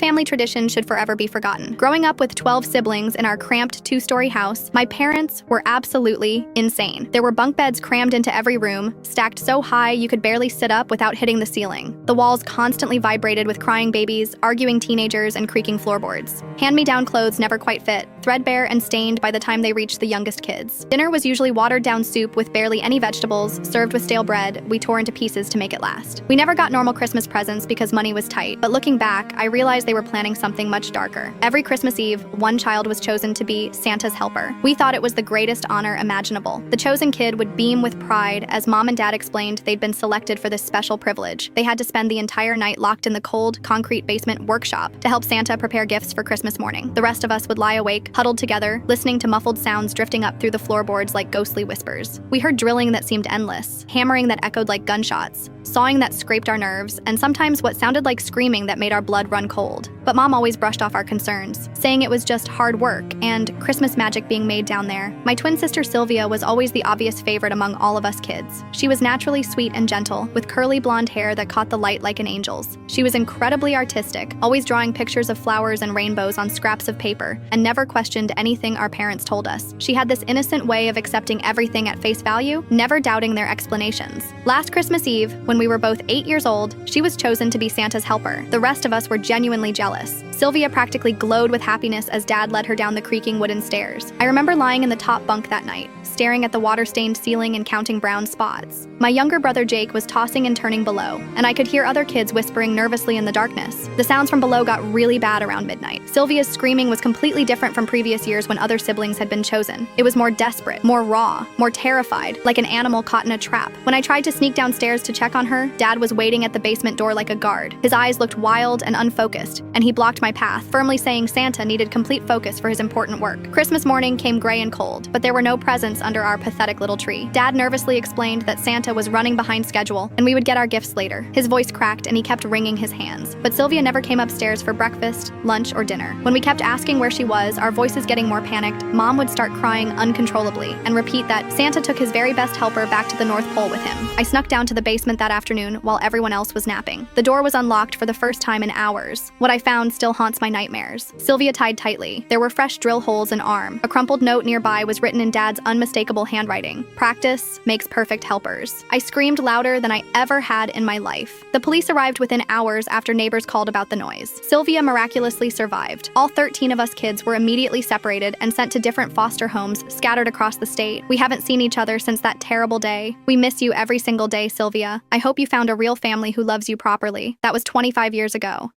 family tradition should forever be forgotten. Growing up with 12 siblings in our cramped 2-story house, my parents were absolutely insane. There were bunk beds crammed into every room, stacked so high you could barely sit up without hitting the ceiling. The walls constantly vibrated with crying babies, arguing teenagers, and creaking floorboards. Hand-me-down clothes never quite fit, threadbare and stained by the time they reached the youngest kids. Dinner was usually watered-down soup with barely any vegetables, served with stale bread we tore into pieces to make it last. We never got normal Christmas presents because money was tight, but looking back, I realized they were planning something much darker. Every Christmas Eve, one child was chosen to be Santa's helper. We thought it was the greatest honor imaginable. The chosen kid would beam with pride as Mom and Dad explained they'd been selected for this special privilege. They had to spend the entire night locked in the cold, concrete basement workshop to help Santa prepare gifts for Christmas morning. The rest of us would lie awake, huddled together, listening to muffled sounds drifting up through the floorboards like ghostly whispers. We heard drilling that seemed endless, hammering that echoed like gunshots, sawing that scraped our nerves, and sometimes what sounded like screaming that made our blood run cold. But Mom always brushed off our concerns, saying it was just hard work and Christmas magic being made down there. My twin sister Sylvia was always the obvious favorite among all of us kids. She was naturally sweet and gentle, with curly blonde hair that caught the light like an angel's. She was incredibly artistic, always drawing pictures of flowers and rainbows on scraps of paper, and never questioned anything our parents told us. She had this innocent way of accepting everything at face value, never doubting their explanations. Last Christmas Eve, when we were both 8 years old, she was chosen to be Santa's helper. The rest of us were genuinely jealous. Sylvia practically glowed with happiness as Dad led her down the creaking wooden stairs. I remember lying in the top bunk that night, staring at the water-stained ceiling and counting brown spots. My younger brother Jake was tossing and turning below, and I could hear other kids whispering nervously in the darkness. The sounds from below got really bad around midnight. Sylvia's screaming was completely different from previous years when other siblings had been chosen. It was more desperate, more raw, more terrified, like an animal caught in a trap. When I tried to sneak downstairs to check on her, Dad was waiting at the basement door like a guard. His eyes looked wild and unfocused, and he blocked my path, firmly saying Santa needed complete focus for his important work. Christmas morning came gray and cold, but there were no presents under our pathetic little tree. Dad nervously explained that Santa was running behind schedule, and we would get our gifts later. His voice cracked, and he kept wringing his hands. But Sylvia never came upstairs for breakfast, lunch, or dinner. When we kept asking where she was, our voices getting more panicked, Mom would start crying uncontrollably and repeat that Santa took his very best helper back to the North Pole with him. I snuck down to the basement that afternoon while everyone else was napping. The door was unlocked for the first time in hours. What I found still haunts my nightmares. Sylvia tied tightly. There were fresh drill holes in arm. A crumpled note nearby was written in Dad's unmistakable handwriting. Practice makes perfect helpers. I screamed louder than I ever had in my life. The police arrived within hours after neighbors called about the noise. Sylvia miraculously survived. All 13 of us kids were immediately separated and sent to different foster homes scattered across the state. We haven't seen each other since that terrible day. We miss you every single day, Sylvia. I hope you found a real family who loves you properly. That was 25 years ago.